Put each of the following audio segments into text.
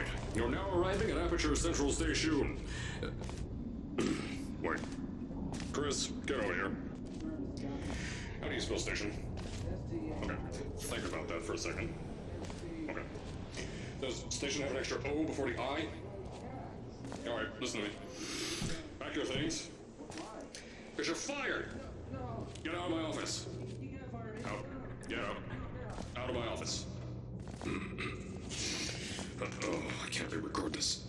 right. You're now arriving at Aperture Central Station. Wait. Chris, get over here. How do you spell station? Okay, think about that for a second. Okay. Does station have an extra O before the I? Alright, listen to me. Pack your things. Because you're fired! Get out of my office. Out. Get out. Out of my office. Oh, I can't re-record this.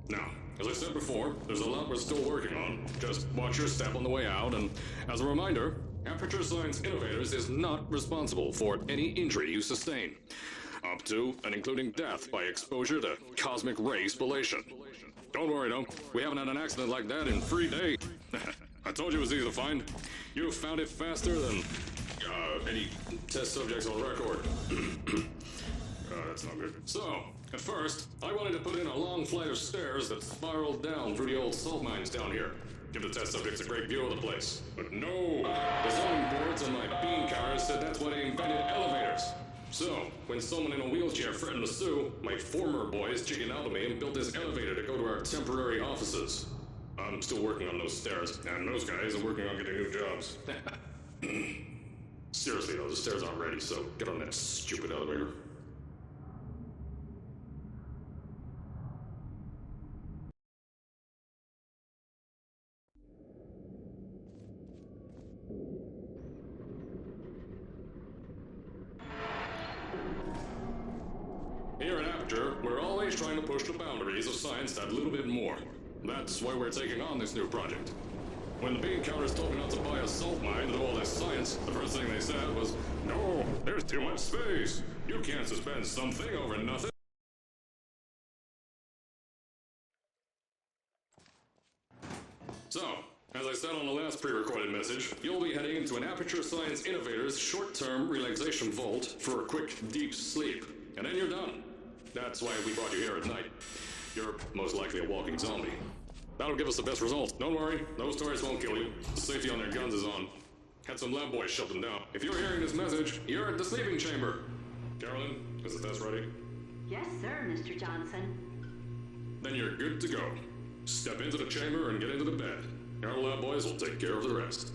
Now, as I said before, there's a lot we're still working on. Just watch your step on the way out, and as a reminder, Aperture Science Innovators is not responsible for any injury you sustain, up to and including death by exposure to cosmic ray spallation. Don't worry, though. We haven't had an accident like that in 3 days. I told you it was easy to find. You found it faster than any test subjects on record. That's not good. So, at first, I wanted to put in a long flight of stairs that spiraled down through the old salt mines down here. Give the test subjects a great view of the place. But no! The zoning boards on my bean counters said that's why they invented elevators. So, when someone in a wheelchair threatened to sue, my former boys chickened out of me and built this elevator to go to our temporary offices. I'm still working on those stairs, and those guys are working on getting new jobs. Seriously though, the stairs aren't ready, so get on that stupid elevator. Here at Aperture, we're always trying to push the boundaries of science that little bit more. That's why we're taking on this new project. When the bean counters told me not to buy a salt mine to do all this science, the first thing they said was, "No, there's too much space. You can't suspend something over nothing." So, as I said on the last pre-recorded message, you'll be heading into an Aperture Science Innovators short-term relaxation vault for a quick, deep sleep. And then you're done. That's why we brought you here at night. You're most likely a walking zombie. That'll give us the best results. Don't worry, those tourists won't kill you. The safety on their guns is on. Had some lab boys shut them down. If you're hearing this message, you're at the sleeping chamber. Carolyn, is the test ready? Yes, sir, Mr. Johnson. Then you're good to go. Step into the chamber and get into the bed. Our lab boys will take care of the rest.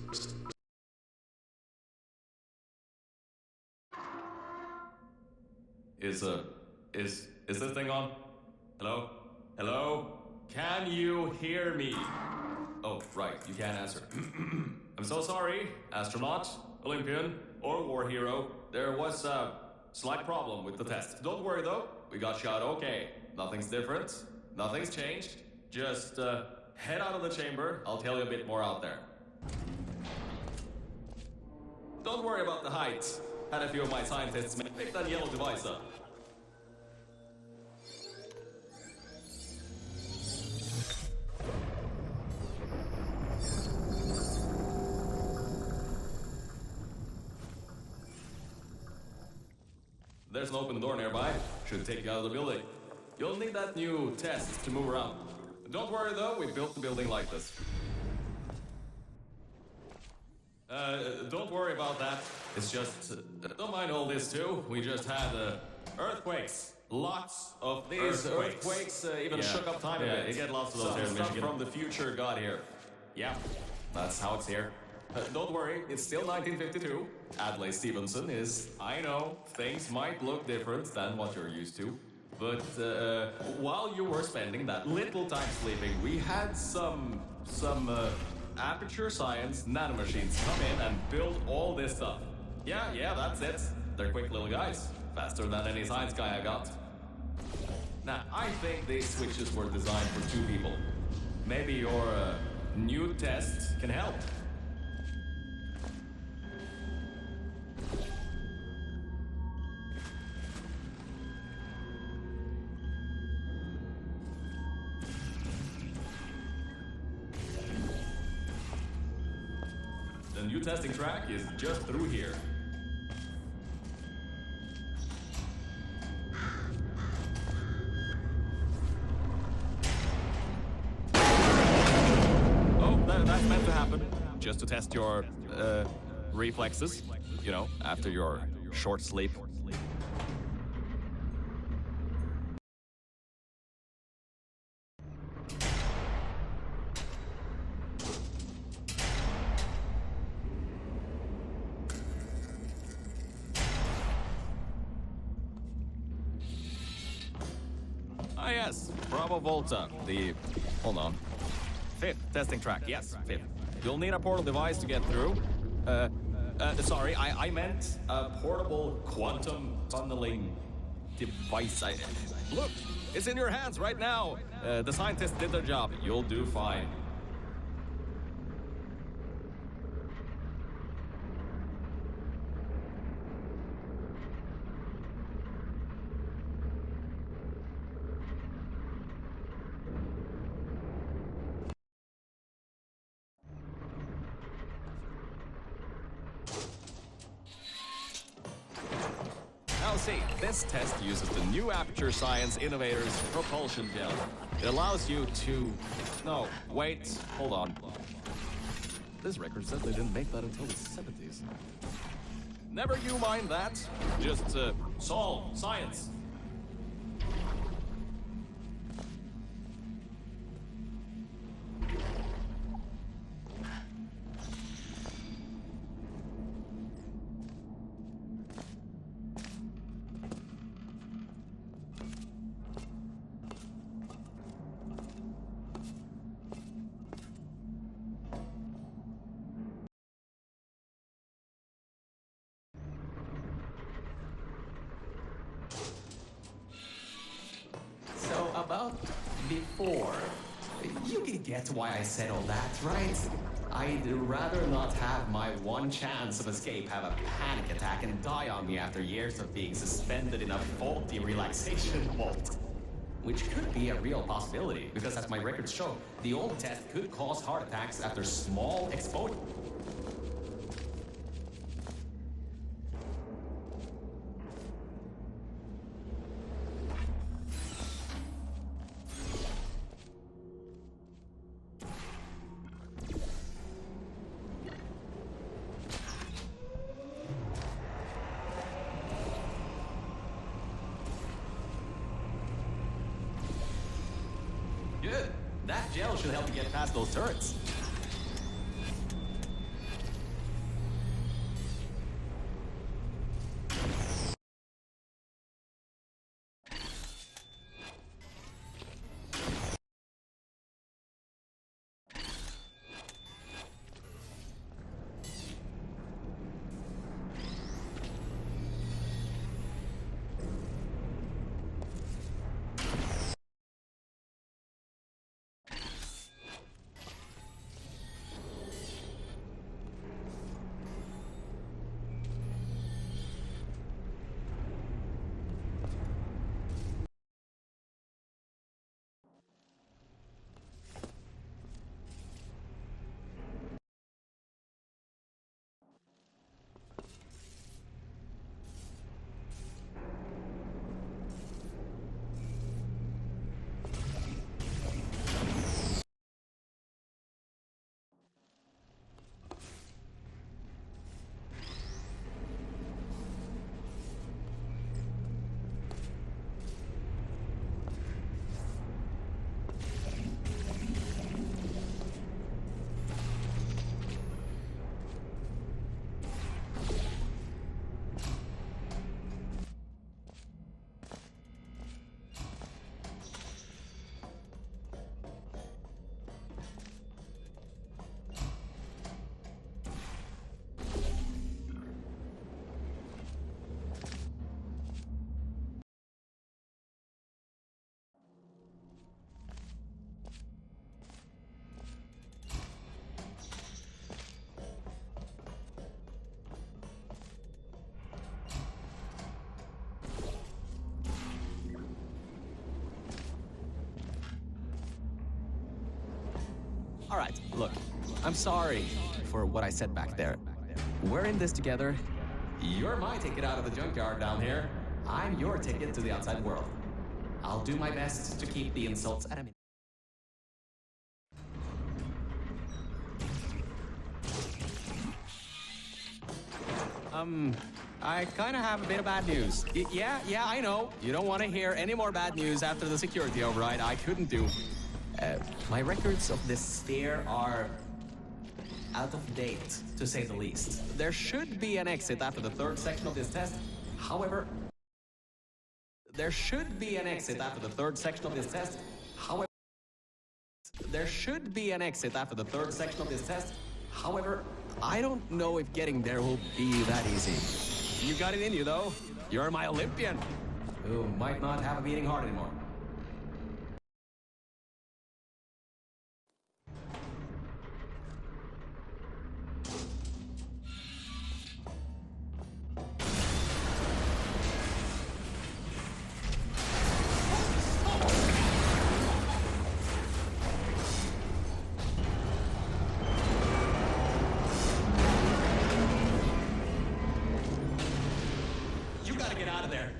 Is this thing on? Hello? Hello? Can you hear me? Oh, right, you can't answer. I'm so sorry, astronaut, Olympian, or war hero. There was a slight problem with the test. Don't worry though, we got shot okay. Nothing's different, nothing's changed. Just head out of the chamber, I'll tell you a bit more out there. Don't worry about the height. Had a few of my scientists pick that yellow device up. There's an open door nearby. Should take you out of the building. You'll need that new test to move around. Don't worry though, we built the building like this. Don't worry about that. It's just, don't mind all this too. We just had earthquakes. Lots of these earthquakes even shook up time a bit. You get lots of those here in Michigan. From the future got here. Yeah, that's how it's here. Don't worry, it's still 1952. Adlai Stevenson is, I know, things might look different than what you're used to. But while you were spending that little time sleeping, we had some Aperture Science nanomachines come in and build all this stuff. Yeah, that's it. They're quick little guys. Faster than any science guy I got. Now, I think these switches were designed for 2 people. Maybe your new test can help. The new testing track is just through here. just to test your reflexes, you know, after your short sleep. Ah, yes, Bravo Volta, hold on. 5th testing track, yes, 5th. You'll need a portal device to get through. Sorry, I meant a portable quantum tunneling device. Look, it's in your hands right now. The scientists did their job. You'll do fine. Now see, this test uses the new Aperture Science Innovators propulsion gel. It allows you to... No, wait, hold on. This record says they didn't make that until the 70s. Never you mind that. Just, solve science. About before. You can get why I said all that, right? I'd rather not have my one chance of escape have a panic attack and die on me after years of being suspended in a faulty relaxation vault. Which could be a real possibility, because as my records show, the old test could cause heart attacks after small exposure. Good. That gel should help you get past those turrets. All right, look, I'm sorry for what I said back there. We're in this together. You're my ticket out of the junkyard down here. I'm your ticket to the outside world. I'll do my best to keep the insults at a minimum. I kind of have a bit of bad news. Yeah, I know. You don't want to hear any more bad news after the security override. I couldn't do. My records of this sphere are out of date, to say the least. There should be an exit after the third section of this test. However, there should be an exit after the third section of this test. However, I don't know if getting there will be that easy. You got it in you, though. You're my Olympian, who might not have a beating heart anymore.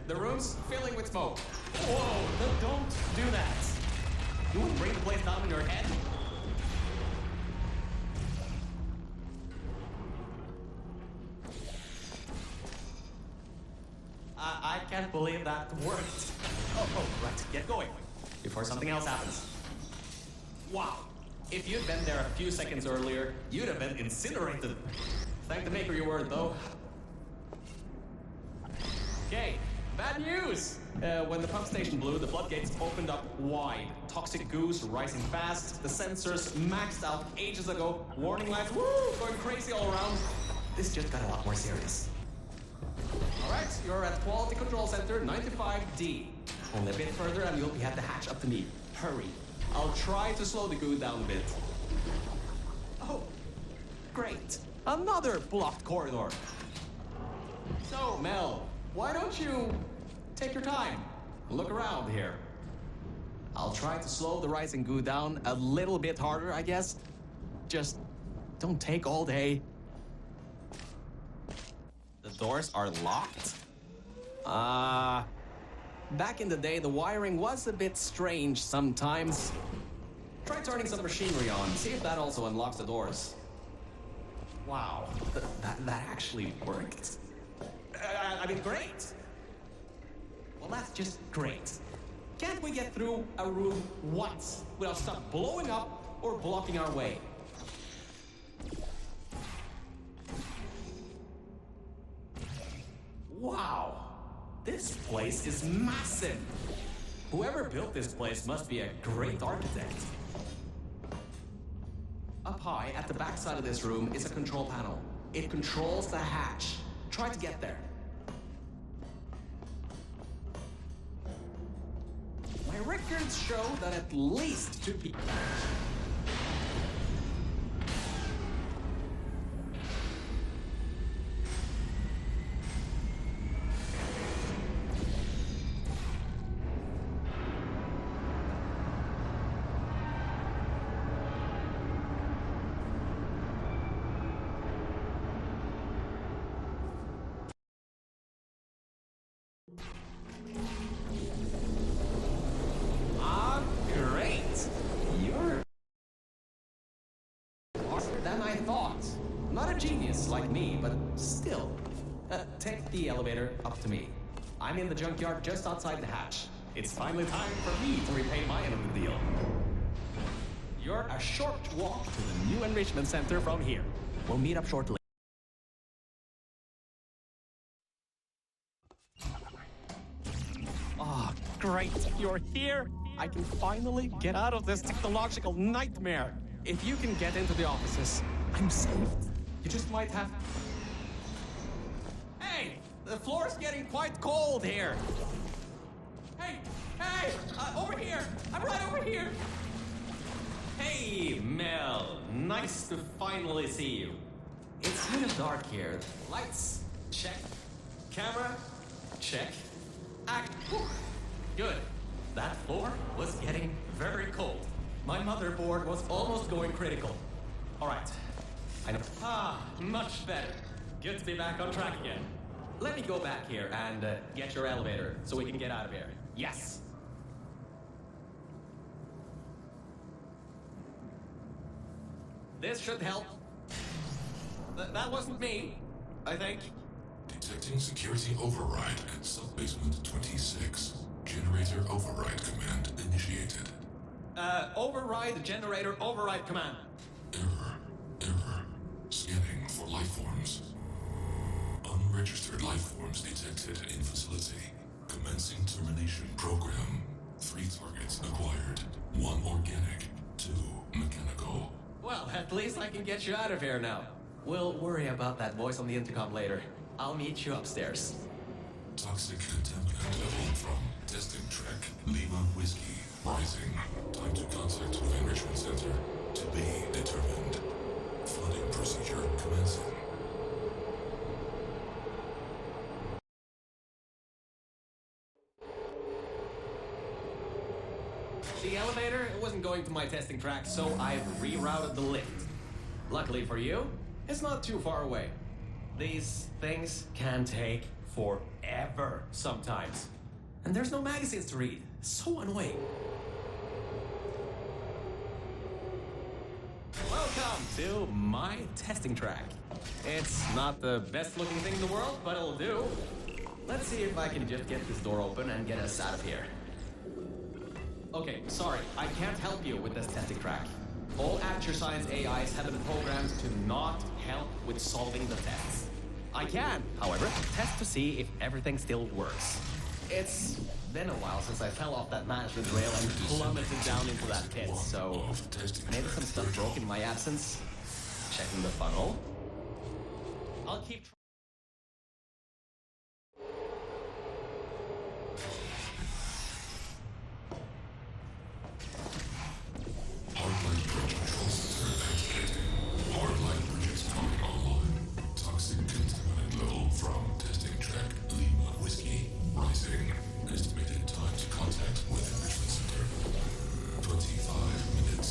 The room's filling with smoke. Whoa, don't do that. You wouldn't bring the place down in your head? I can't believe that worked. Oh, right, get going before something else happens. Wow, if you'd been there a few seconds earlier, you'd have been incinerated. Thank the maker you weren't, though. Okay. Bad news! When the pump station blew, the floodgates opened up wide. Toxic goose rising fast. The sensors maxed out ages ago. Warning lights, going crazy all around. This just got a lot more serious. Alright, you're at Quality Control Center 95D. Only a bit further and you'll be at the hatch up to me. Hurry. I'll try to slow the goo down a bit. Oh, great. Another blocked corridor. So, Mel, why don't you take your time? Look around here. I'll try to slow the rising goo down a little bit harder, I guess. Just don't take all day. The doors are locked? Back in the day, the wiring was a bit strange sometimes. Try turning some machinery on, see if that also unlocks the doors. Wow, that actually worked. I mean, great. Well, that's just great. Can't we get through a room once without stuff blowing up or blocking our way? Wow, this place is massive. Whoever built this place must be a great architect. Up high at the back side of this room is a control panel. It controls the hatch. Try to get there. My records show that at least 2 people. Like me, but still. Take the elevator up to me. I'm in the junkyard just outside the hatch. It's finally time for me to repay my end of the deal. You're a short walk to the new enrichment center from here. We'll meet up shortly. Oh, great. You're here. I can finally get out of this technological nightmare. If you can get into the offices, I'm saved. You just might have... Hey! The floor's getting quite cold here! Hey! Over here! I'm right over here! Hey, Mel. Nice to finally see you. It's kind of dark here. Lights, check. Camera, check. Act. Good. That floor was getting very cold. My motherboard was almost going critical. All right. I know. Much better. Good to be back on track again. Let me go back here and get your elevator so we can get out of here. Yes. This should help. That wasn't me, I think. Detecting security override at sub-basement 26. Generator override command initiated. Override generator override command. Error. Scanning for life forms. Unregistered life forms detected in facility. Commencing termination program. 3 targets acquired. 1 organic, 2 mechanical. Well, at least I can get you out of here now. We'll worry about that voice on the intercom later. I'll meet you upstairs. Toxic contaminant level from testing track Lima Whiskey rising. Time to contact with enrichment center to be determined. Flooding procedure commencing. The elevator wasn't going to my testing track, so I've rerouted the lift. Luckily for you, it's not too far away. These things can take forever sometimes. And there's no magazines to read. So annoying. Welcome to my testing track. It's not the best looking thing in the world, but it'll do. Let's see if I can just get this door open and get us out of here. Okay, sorry, I can't help you with this testing track. All Aperture Science AIs have been programmed to not help with solving the tests. I can, however, test to see if everything still works. It's been a while since I fell off that management rail and plummeted down into that pit, so maybe some stuff broke in my absence. Checking the funnel. I'll keep Hardline bridge control center activated. Hardline bridges coming online. Toxic contaminant level from testing track Lima Whiskey rising. Estimated time to contact with enrichment center. 25 minutes.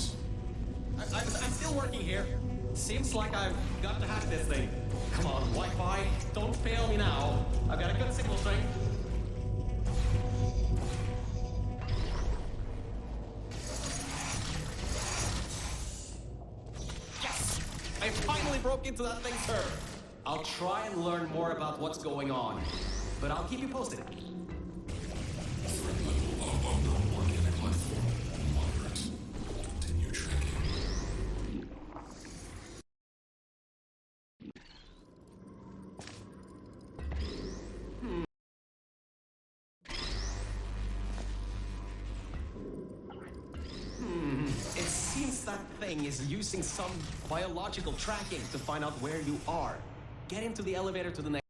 I'm still working here. Seems like I've got to hack this thing. Come on, Wi-Fi, don't fail me now. I've got a good signal strength. Yes! I finally broke into that thing's server. I'll try and learn more about what's going on, but I'll keep you posted. Threat level of unknown organic life form moderate. Continue tracking. It seems that thing is using some biological tracking to find out where you are. Get into the elevator to the next.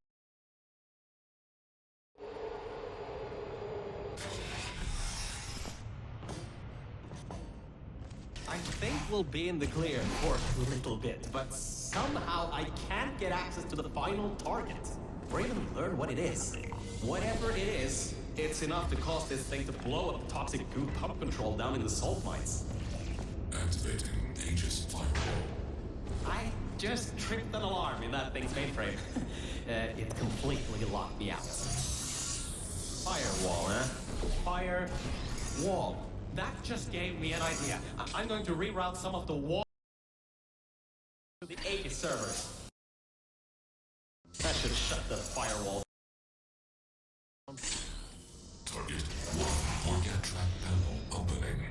I think we'll be in the clear for a little bit, but somehow I can't get access to the final target, or even learn what it is. Whatever it is, it's enough to cause this thing to blow up toxic goo pump control down in the salt mines. Activating Aegis firewall. I just tripped an alarm in that thing's mainframe. It completely locked me out. Firewall, huh? Firewall. That just gave me an idea. I'm going to reroute some of the wall to the Aegis servers. That should shut the firewall. Target 1 organ track panel opening.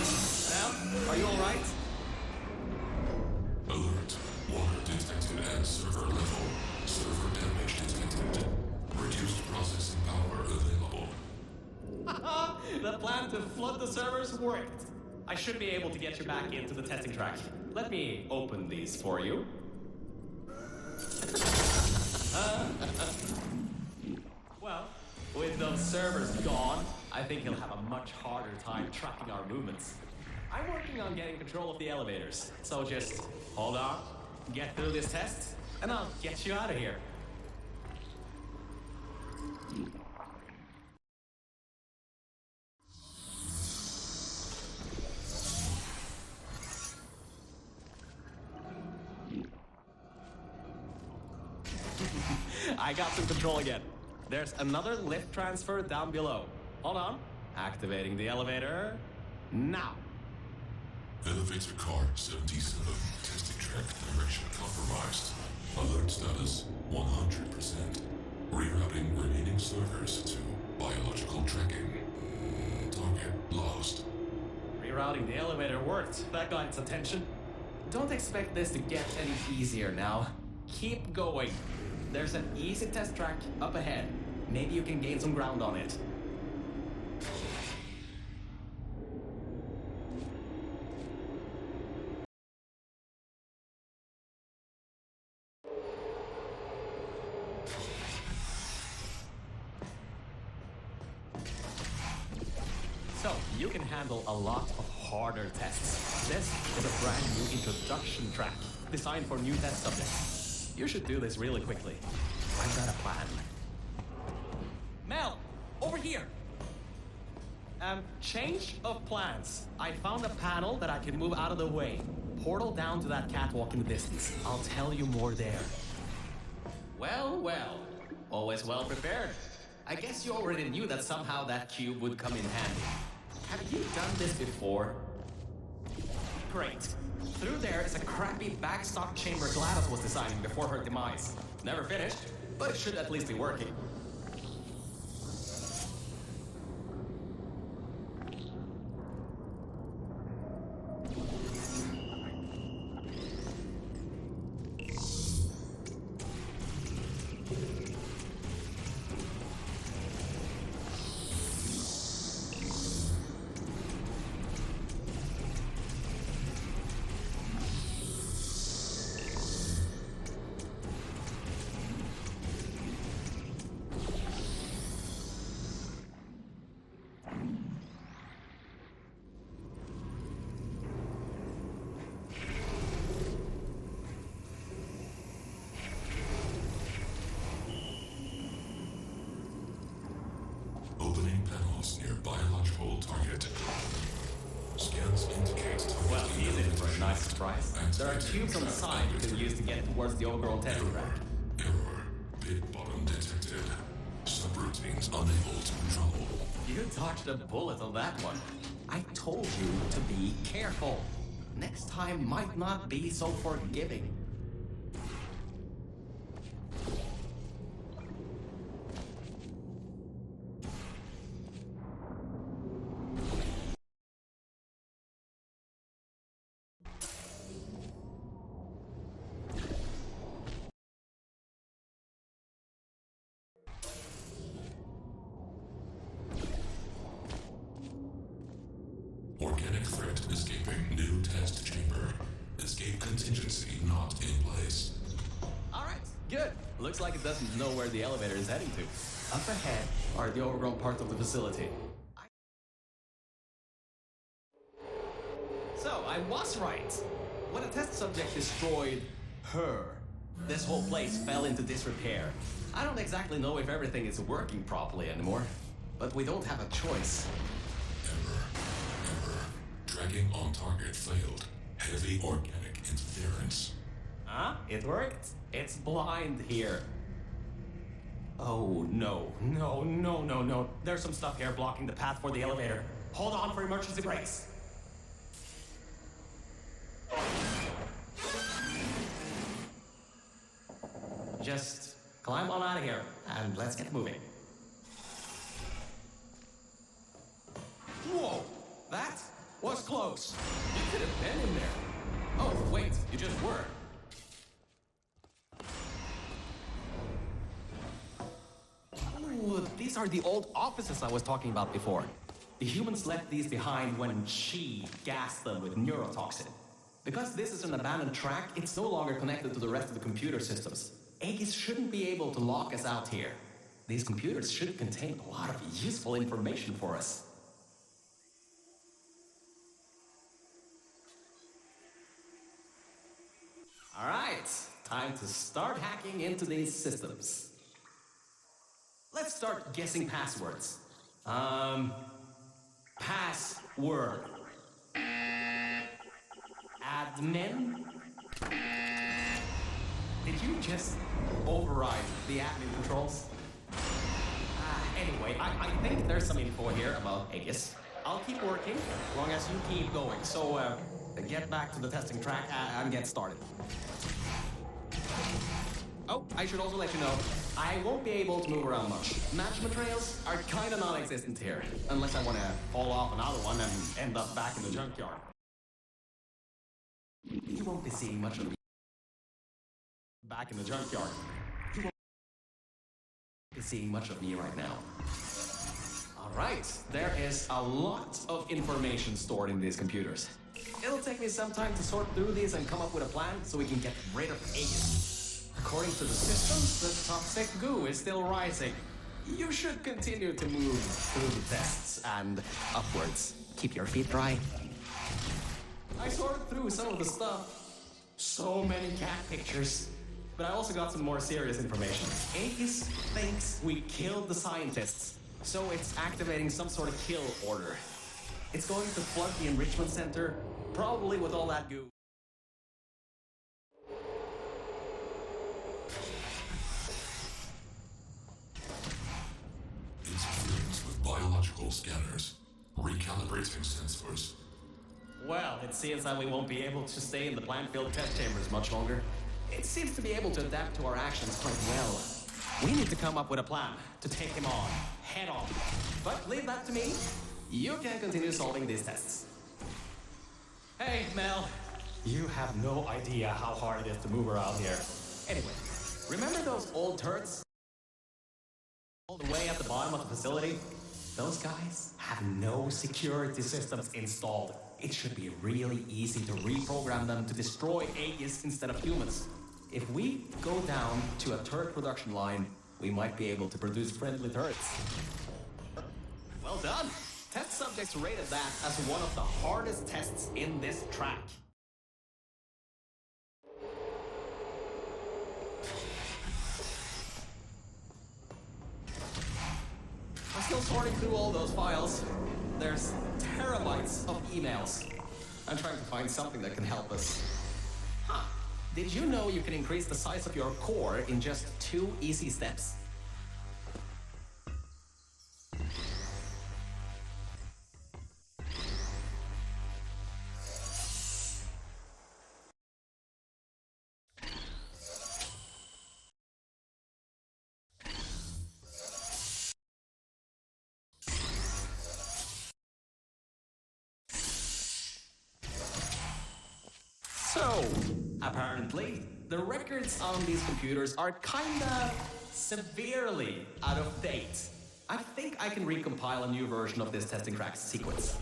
Sam, are you alright? Alert. Water detected at server level. Server damage detected. Reduced processing power available. The plan to flood the servers worked. I should be able to get you back into the testing track. Let me open these for you. Well, with those servers gone, I think you'll have a much harder time tracking our movements. I'm working on getting control of the elevators, so just hold on, get through this test, and I'll get you out of here. I got some control again. There's another lift transfer down below. Hold on. Activating the elevator. Now. Elevator car 77. Testing track direction compromised. Alert status 100%. servers to biological tracking. Target lost. Rerouting the elevator worked. That got its attention. Don't expect this to get any easier now. Keep going. There's an easy test track up ahead. Maybe you can gain some ground on it. So, you can handle a lot of harder tests. This is a brand new introduction track, designed for new test subjects. You should do this really quickly. I've got a plan. Mel, over here! Change of plans. I found a panel that I can move out of the way. Portal down to that catwalk in the distance. I'll tell you more there. Well, well. Always well prepared. I guess you already knew that somehow that cube would come in handy. Have you done this before? Great. Through there is a crappy backstock chamber Gladys was designing before her demise. Never finished, but it should at least be working. Opening panels near biological target. Scans indicate target. Well, easy for a nice surprise. There are tubes on the side you can use to get towards the overall testing track. Error. Pit bottom detected. Subroutines unable to control. You dodged a bullet on that one. I told you to be careful. Next time might not be so forgiving. Organic threat escaping new test chamber. Escape contingency not in place. Alright, good. Looks like it doesn't know where the elevator is heading to. Up ahead are the overgrown parts of the facility. So, I was right. When a test subject destroyed her, this whole place fell into disrepair. I don't exactly know if everything is working properly anymore, but we don't have a choice. Error. Tracking on target failed. Heavy organic interference. Huh? It worked? It's blind here. Oh, no. No. There's some stuff here blocking the path for the elevator. Hold on for emergency brakes. Just climb on out of here, and let's get moving. Whoa! That was close. You could have been in there. Oh, wait, you just were. Ooh, these are the old offices I was talking about before. The humans left these behind when she gassed them with neurotoxin. Because this is an abandoned track, it's no longer connected to the rest of the computer systems. Aegis shouldn't be able to lock us out here. These computers should contain a lot of useful information for us. Alright, time to start hacking into these systems. Let's start guessing passwords. Password. Admin? Did you just override the admin controls? Anyway, I think there's some info here about Aegis. I'll keep working, as long as you keep going. So, get back to the testing track and get started. Oh, I should also let you know, I won't be able to move around much. Management rails are kinda non-existent here, unless I want to fall off another one and end up back in the junkyard. You won't be seeing much of me. Back in the junkyard. You won't be seeing much of me right now. Alright, there is a lot of information stored in these computers. It'll take me some time to sort through these and come up with a plan so we can get rid of Aegis. According to the systems, the toxic goo is still rising. You should continue to move through the tests and upwards. Keep your feet dry. I sorted through some of the stuff. So many cat pictures. But I also got some more serious information. Aegis thinks we killed the scientists, so it's activating some sort of kill order. It's going to flood the enrichment center, probably with all that goo. Interference with biological scanners. Recalibrating sensors. Well, it seems that we won't be able to stay in the plant-filled test chambers much longer. It seems to be able to adapt to our actions quite well. We need to come up with a plan to take him on, head on. But leave that to me. You can continue solving these tests. Hey, Mel. You have no idea how hard it is to move around here. Anyway, remember those old turrets? All the way at the bottom of the facility? Those guys have no security systems installed. It should be really easy to reprogram them to destroy Aegis instead of humans. If we go down to a turret production line, we might be able to produce friendly turrets. Well done! Test subjects rated that as one of the hardest tests in this track. I'm still sorting through all those files. There's terabytes of emails. I'm trying to find something that can help us. Huh. Did you know you can increase the size of your core in just 2 easy steps? So, apparently, the records on these computers are kinda severely out of date. I think I can recompile a new version of this testing track sequence.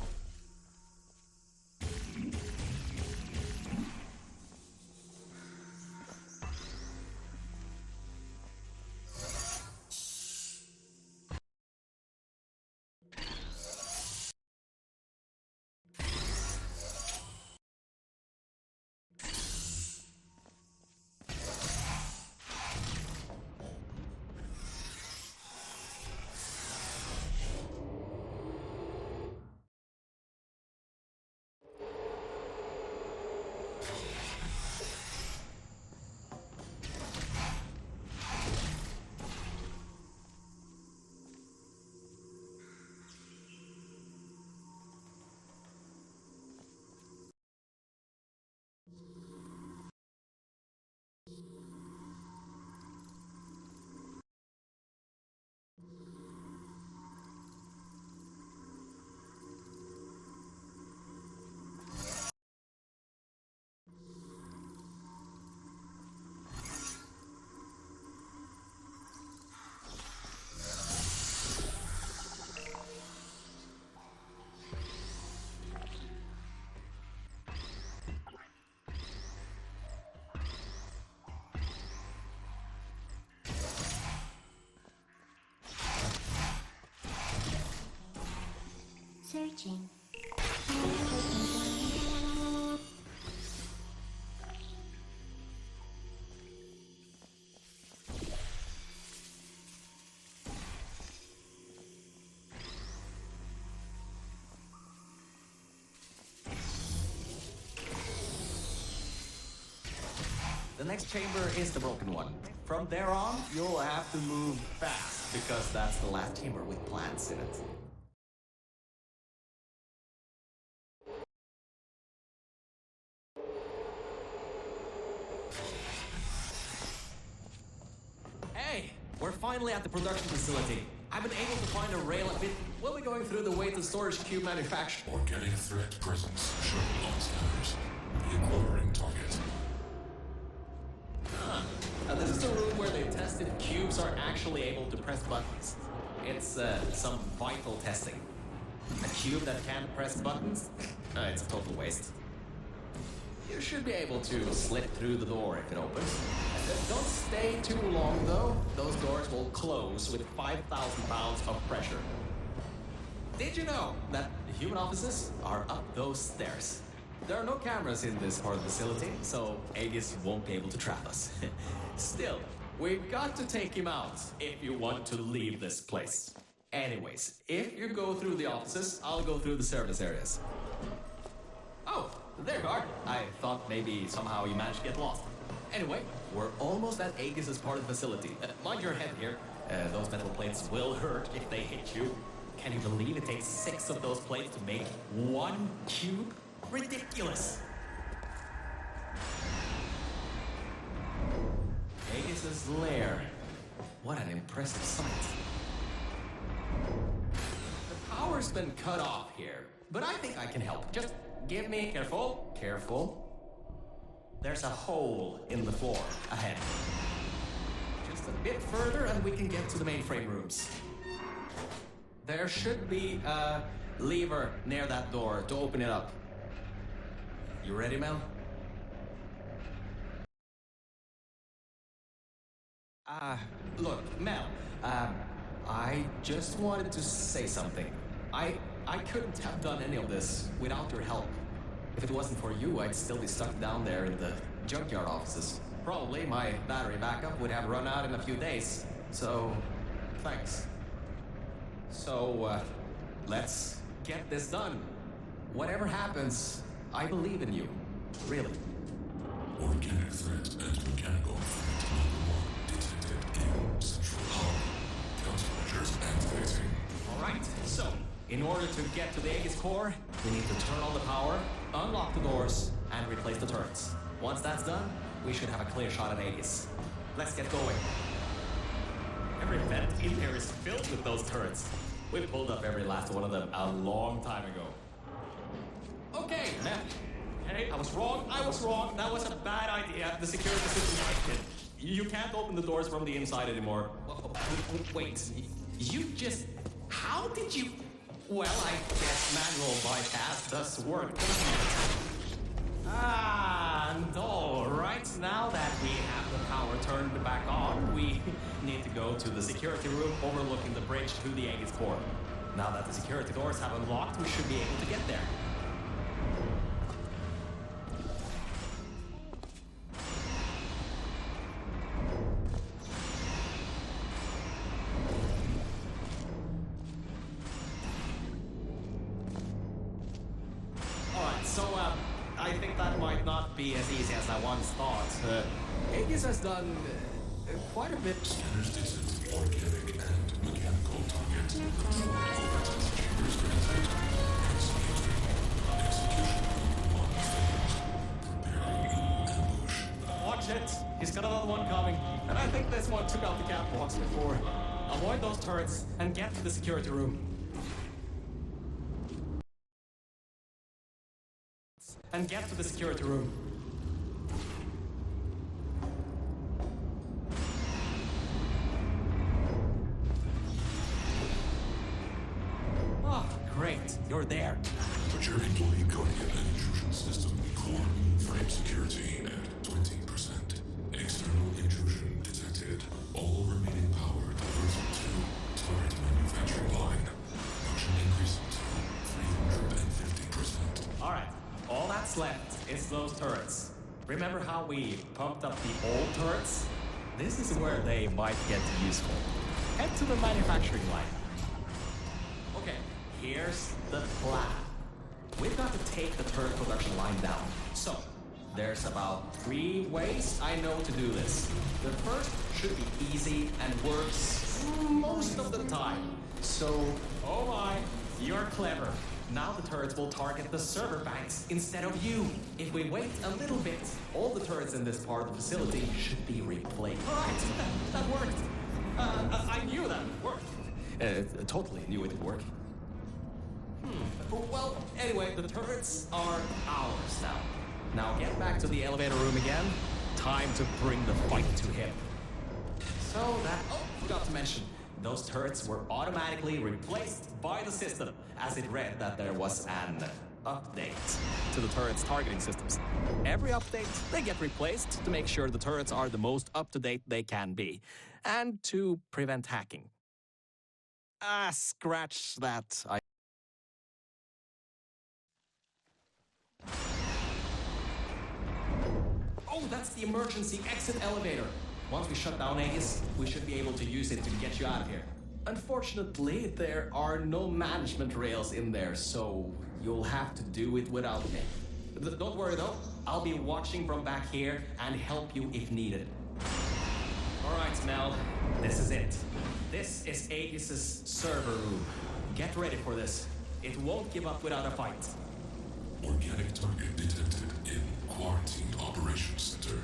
Searching. The next chamber is the broken one. From there on, you'll have to move fast, because that's the last chamber with plants in it. We're finally at the production facility. I've been able to find a rail a bit. We'll be going through the weighted storage cube manufacture. Organic threat presence shown on scanners. Reacquiring target. This is the room where they tested if cubes are actually able to press buttons. It's some vital testing. A cube that can't press buttons? It's a total waste. You should be able to slip through the door if it opens. Don't stay too long, though. Those doors will close with 5,000 pounds of pressure. Did you know that human offices are up those stairs? There are no cameras in this part of the facility, so Aegis won't be able to trap us. Still, we've got to take him out if you want to leave this place. Anyways, if you go through the offices, I'll go through the service areas. Oh, there you are. I thought maybe somehow you managed to get lost. Anyway, we're almost at Aegis' part of the facility. Mind your head here. Those metal plates will hurt if they hit you. Can you believe it takes 6 of those plates to make 1 cube? Ridiculous! Aegis' lair. What an impressive sight. The power's been cut off here, but I think I can help. Just give me... Careful. Careful. There's a hole in the floor ahead. Just a bit further and we can get to the mainframe rooms. There should be a lever near that door to open it up. You ready, Mel? Look, Mel, I just wanted to say something. I couldn't have done any of this without your help. If it wasn't for you, I'd still be stuck down there in the junkyard offices. Probably my battery backup would have run out in a few days. So, thanks. So, let's get this done. Whatever happens, I believe in you. Really. Organic threat and mechanical threat number 1 detected in central hub. Countermeasures activating. Alright, so, in order to get to the Aegis core, we need to turn on the power, unlock the doors, and replace the turrets. Once that's done, we should have a clear shot at Aegis. Let's get going. Every vent in here is filled with those turrets. We pulled up every last one of them a long time ago. Okay, man. Hey, I was wrong. That was a bad idea. The security system acted. You can't open the doors from the inside anymore. Wait, you just... How did you... Well, I guess manual bypass does work. And all right, now that we have the power turned back on, we need to go to the security room overlooking the bridge to the Aegis core. Now that the security doors have unlocked, we should be able to get there. I think that might not be as easy as I once thought. Aegis has done quite a bit. Scanners detect organic and mechanical targets. Control overtime chambers granted. Execution number 1 failed. Preparing ambush. Watch it. He's got another one coming. And I think this one took out the catwalks before. Avoid those turrets and get to the security room. And get to the security room. Oh, great. You're there. Put your employee coding and intrusion system core frame security at 20%. External intrusion detected. All remaining power diverted to turret manufacturing line. Production increasing to 350%. All right. All that's left is those turrets. Remember how we pumped up the old turrets? This is where they might get useful. Head to the manufacturing line. Okay, here's the plan. We've got to take the turret production line down. So, there's about 3 ways I know to do this. The first should be easy and works most of the time. So, oh my, you're clever. Now the turrets will target the server banks instead of you. If we wait a little bit, all the turrets in this part of the facility should be replaced. All right, that worked. Totally knew it would work. Well, anyway, the turrets are ours now. Now get back to the elevator room again. Time to bring the fight to him. So that... Oh, forgot to mention. Those turrets were automatically replaced by the system, as it read that there was an update to the turrets' targeting systems. Every update, they get replaced to make sure the turrets are the most up-to-date they can be, and to prevent hacking. Scratch that. Oh, that's the emergency exit elevator. Once we shut down Aegis, we should be able to use it to get you out of here. Unfortunately, there are no management rails in there, so you'll have to do it without me. Don't worry though, I'll be watching from back here and help you if needed. Alright, Mel, this is it. This is Aegis' server room. Get ready for this. It won't give up without a fight. Organic target detected in Quarantine Operations Center.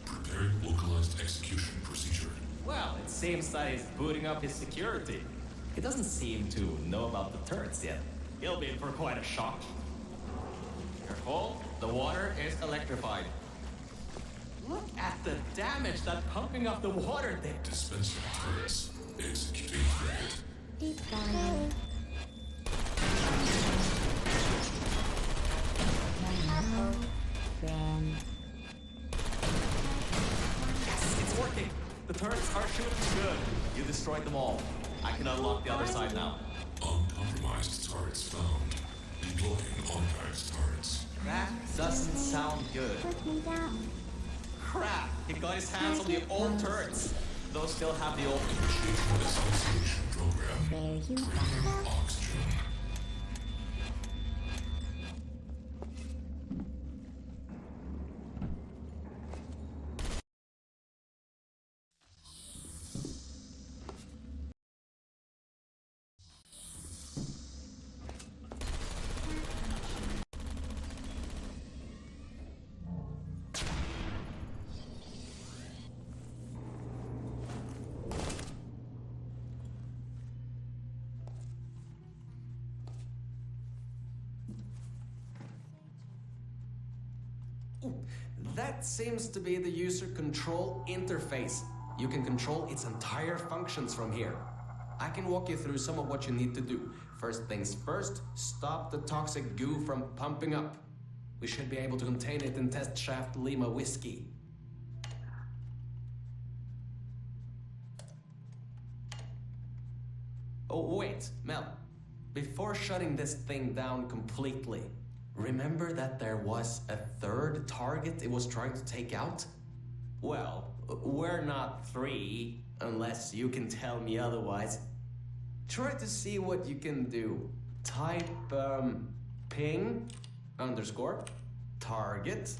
Preparing localized execution procedure. Well, it seems that he's booting up his security. He doesn't seem to know about the turrets yet. He'll be in for quite a shock. Careful, the water is electrified. Look at the damage that pumping up the water did. Dispensing turrets. Executing target. Keep going. Yes, it's working. The turrets are shooting good. You destroyed them all. I can unlock the other side now. Uncompromised turrets found. Deploying archived turrets. That doesn't sound good. Put me down. Crap! He got his hands on the old turrets. Those still have the old... Initiating association program. There you Bringing go. oxygen. That seems to be the user control interface. You can control its entire functions from here. I can walk you through some of what you need to do. First things first, stop the toxic goo from pumping up. We should be able to contain it in Test Shaft Lima Whiskey. Oh, wait, Mel. Before shutting this thing down completely, remember that there was a third target it was trying to take out? Well, we're not three, unless you can tell me otherwise. Try to see what you can do. Type, ping, _ target,